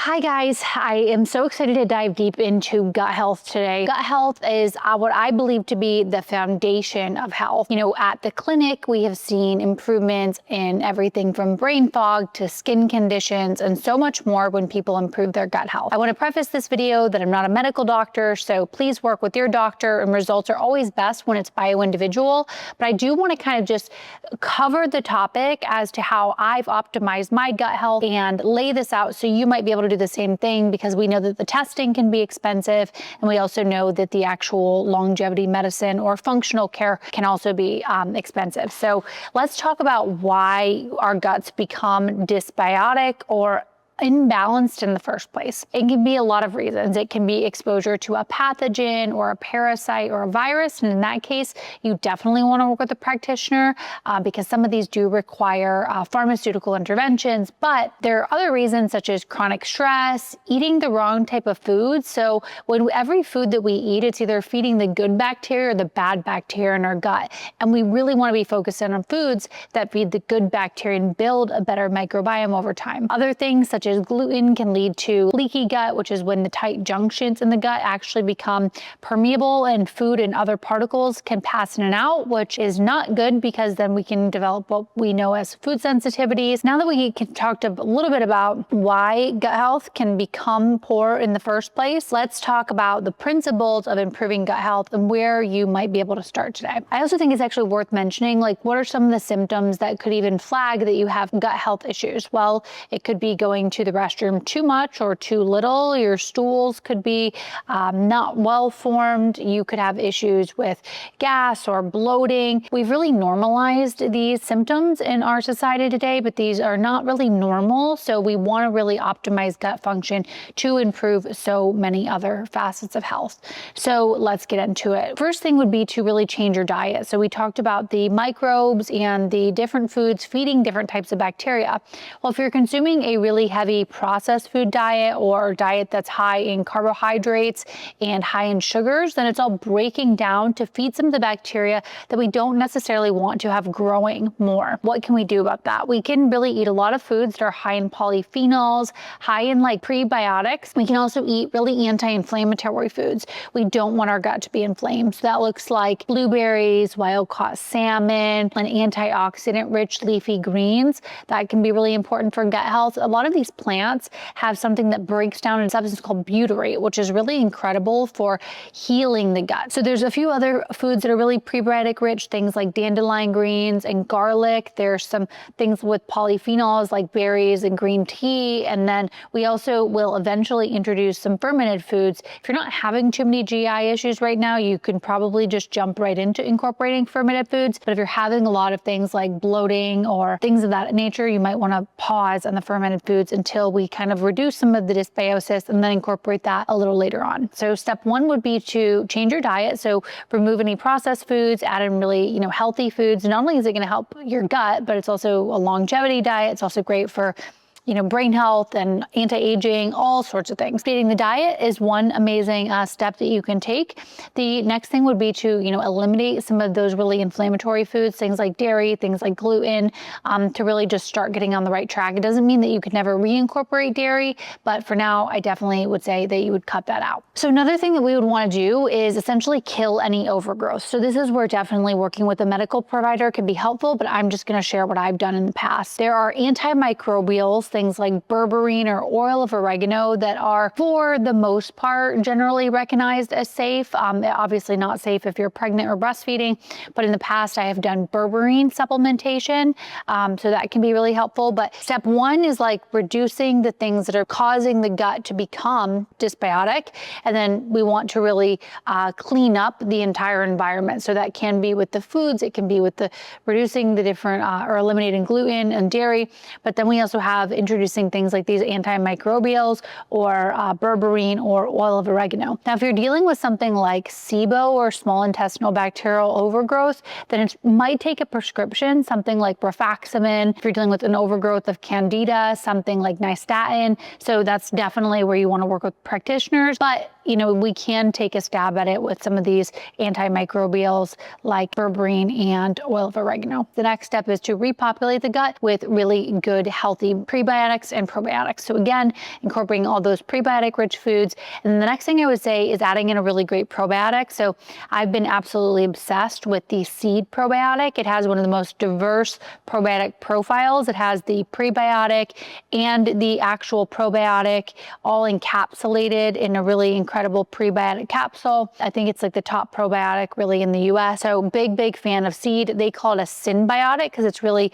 Hi guys, I am so excited to dive deep into gut health today. Gut health is what I believe to be the foundation of health. You know, at the clinic, we have seen improvements in everything from brain fog to skin conditions and so much more when people improve their gut health. I want to preface this video that I'm not a medical doctor, so please work with your doctor, and results are always best when it's bio-individual. But I do want to kind of just cover the topic as to how I've optimized my gut health and lay this out so you might be able to do the same thing, because we know that the testing can be expensive, and we also know that the actual longevity medicine or functional care can also be expensive. So let's talk about why our guts become dysbiotic or imbalanced in the first place. It can be a lot of reasons. It can be exposure to a pathogen or a parasite or a virus. And in that case, you definitely want to work with a practitioner because some of these do require pharmaceutical interventions. But there are other reasons, such as chronic stress, eating the wrong type of food. So when every food that we eat, it's either feeding the good bacteria or the bad bacteria in our gut. And we really want to be focused on foods that feed the good bacteria and build a better microbiome over time. Other things such as gluten can lead to leaky gut, which is when the tight junctions in the gut actually become permeable and food and other particles can pass in and out, which is not good because then we can develop what we know as food sensitivities. Now that we can talk a little bit about why gut health can become poor in the first place, let's talk about the principles of improving gut health and where you might be able to start today. I also think it's actually worth mentioning, like, what are some of the symptoms that could even flag that you have gut health issues? Well, it could be going to the restroom too much or too little. Your stools could be not well formed. You could have issues with gas or bloating. We've really normalized these symptoms in our society today, but these are not really normal. So we want to really optimize gut function to improve so many other facets of health. So let's get into it. First thing would be to really change your diet. So we talked about the microbes and the different foods feeding different types of bacteria. Well, if you're consuming a really heavy processed food diet or diet that's high in carbohydrates and high in sugars, then it's all breaking down to feed some of the bacteria that we don't necessarily want to have growing more. What can we do about that? We can really eat a lot of foods that are high in polyphenols, high in like prebiotics. We can also eat really anti-inflammatory foods. We don't want our gut to be inflamed. So that looks like blueberries, wild-caught salmon, and antioxidant-rich leafy greens. That can be really important for gut health. A lot of these plants have something that breaks down a substance called butyrate, which is really incredible for healing the gut. So there's a few other foods that are really prebiotic rich, things like dandelion greens and garlic. There's some things with polyphenols like berries and green tea. And then we also will eventually introduce some fermented foods. If you're not having too many GI issues right now, you can probably just jump right into incorporating fermented foods. But if you're having a lot of things like bloating or things of that nature, you might want to pause on the fermented foods until we kind of reduce some of the dysbiosis and then incorporate that a little later on. So step one would be to change your diet. So remove any processed foods, add in really, healthy foods. Not only is it going to help your gut, but it's also a longevity diet. It's also great for brain health and anti-aging, all sorts of things. Feeding the diet is one amazing step that you can take. The next thing would be to, eliminate some of those really inflammatory foods, things like dairy, things like gluten, to really just start getting on the right track. It doesn't mean that you could never reincorporate dairy, but for now, I definitely would say that you would cut that out. So another thing that we would want to do is essentially kill any overgrowth. So this is where definitely working with a medical provider can be helpful, but I'm just going to share what I've done in the past. There are antimicrobials, things like berberine or oil of oregano, that are, for the most part, generally recognized as safe. Obviously not safe if you're pregnant or breastfeeding, but in the past I have done berberine supplementation, so that can be really helpful. But step one is like reducing the things that are causing the gut to become dysbiotic, and then we want to really clean up the entire environment. So that can be with the foods, it can be with the reducing the different or eliminating gluten and dairy, but then we also have introducing things like these antimicrobials or berberine or oil of oregano. Now, if you're dealing with something like SIBO or small intestinal bacterial overgrowth, then it might take a prescription, something like rifaximin. If you're dealing with an overgrowth of candida, something like nystatin. So that's definitely where you want to work with practitioners. But we can take a stab at it with some of these antimicrobials like berberine and oil of oregano. The next step is to repopulate the gut with really good, healthy prebiotics and probiotics. So again, incorporating all those prebiotic-rich foods. And then the next thing I would say is adding in a really great probiotic. So I've been absolutely obsessed with the seed probiotic. It has one of the most diverse probiotic profiles. It has the prebiotic and the actual probiotic all encapsulated in a really incredible prebiotic capsule. I think it's like the top probiotic really in the US. So big fan of seed. They call it a synbiotic because it's really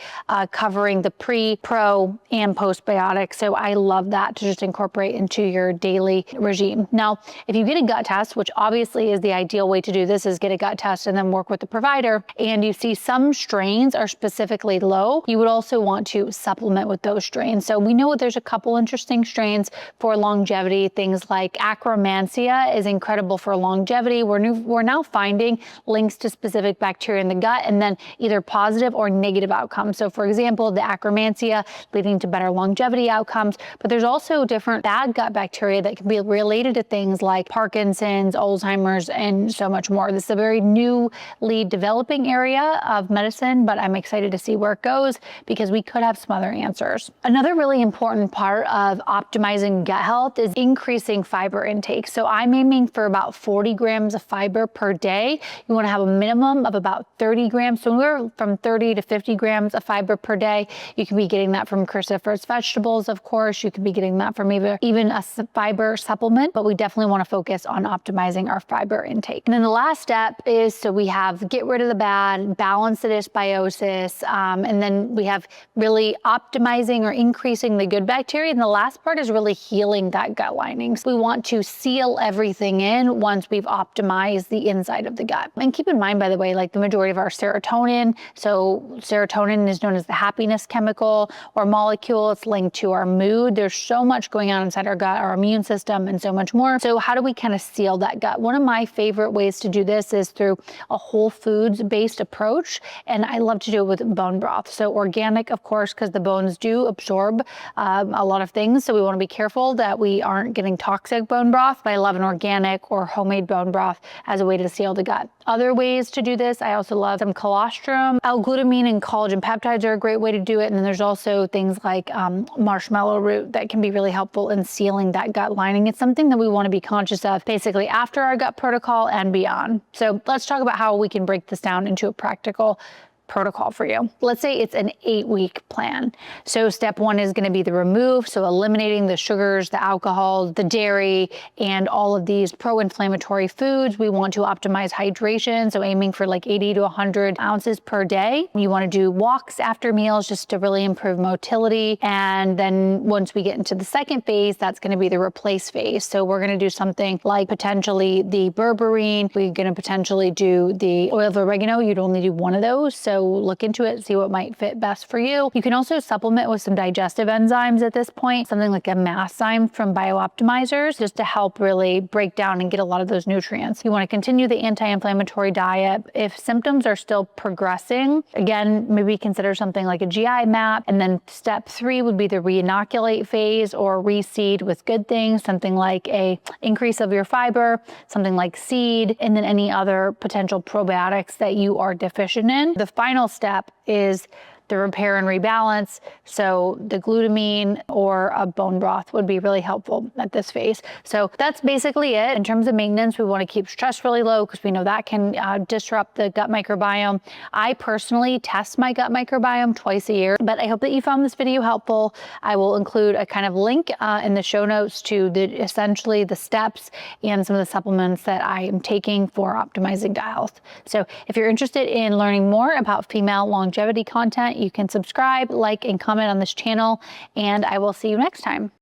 covering the pre, pro, and postbiotic. So I love that to just incorporate into your daily regime. Now, if you get a gut test, which obviously is the ideal way to do this, is get a gut test and then work with the provider, and you see some strains are specifically low, you would also want to supplement with those strains. So we know there's a couple interesting strains for longevity. Things like Akkermansia is incredible for longevity. We're now finding links to specific bacteria in the gut and then either positive or negative outcomes. So for example, the Akkermansia leading to better longevity outcomes, but there's also different bad gut bacteria that can be related to things like Parkinson's, Alzheimer's, and so much more. This is a very newly developing area of medicine, but I'm excited to see where it goes because we could have some other answers. Another really important part of optimizing gut health is increasing fiber intake. So I'm aiming for about 40 grams of fiber per day. You want to have a minimum of about 30 grams. So we're from 30 to 50 grams of fiber per day. You can be getting that from cruciferous vegetables, of course. You can be getting that from even a fiber supplement, but we definitely want to focus on optimizing our fiber intake. And then the last step is, so we have get rid of the bad, balance the dysbiosis, and then we have really optimizing or increasing the good bacteria. And the last part is really healing that gut lining. So we want to seal everything in once we've optimized the inside of the gut. And keep in mind, by the way, like the majority of our serotonin, so serotonin is known as the happiness chemical or molecule. It's linked to our mood. There's so much going on inside our gut, our immune system, and so much more. So how do we kind of seal that gut? One of my favorite ways to do this is through a whole foods based approach. And I love to do it with bone broth. So organic, of course, because the bones do absorb a lot of things. So we want to be careful that we aren't getting toxic bone broth, but I love an organic or homemade bone broth as a way to seal the gut. Other ways to do this, I also love some colostrum. L-glutamine and collagen peptides are a great way to do it. And then there's also things like marshmallow root that can be really helpful in sealing that gut lining. It's something that we want to be conscious of basically after our gut protocol and beyond. So let's talk about how we can break this down into a practical protocol for you. Let's say it's an 8-week plan. So step 1 is going to be the remove. So eliminating the sugars, the alcohol, the dairy, and all of these pro-inflammatory foods. We want to optimize hydration. So aiming for like 80 to 100 ounces per day. You want to do walks after meals just to really improve motility. And then once we get into the second phase, that's going to be the replace phase. So we're going to do something like potentially the berberine. We're going to potentially do the oil of oregano. You'd only do one of those. So look into it, see what might fit best for you. You can also supplement with some digestive enzymes at this point, something like a Masszyme from BioOptimizers, just to help really break down and get a lot of those nutrients. You want to continue the anti-inflammatory diet. If symptoms are still progressing, again, maybe consider something like a GI map. And then step 3 would be the reinoculate phase or reseed with good things, something like a increase of your fiber, something like seed, and then any other potential probiotics that you are deficient in. The final step is the repair and rebalance. So the glutamine or a bone broth would be really helpful at this phase. So that's basically it. In terms of maintenance, we want to keep stress really low because we know that can disrupt the gut microbiome. I personally test my gut microbiome twice a year, but I hope that you found this video helpful. I will include a kind of link in the show notes to essentially the steps and some of the supplements that I am taking for optimizing gut health. So if you're interested in learning more about female longevity content, you can subscribe, like, and comment on this channel, and I will see you next time.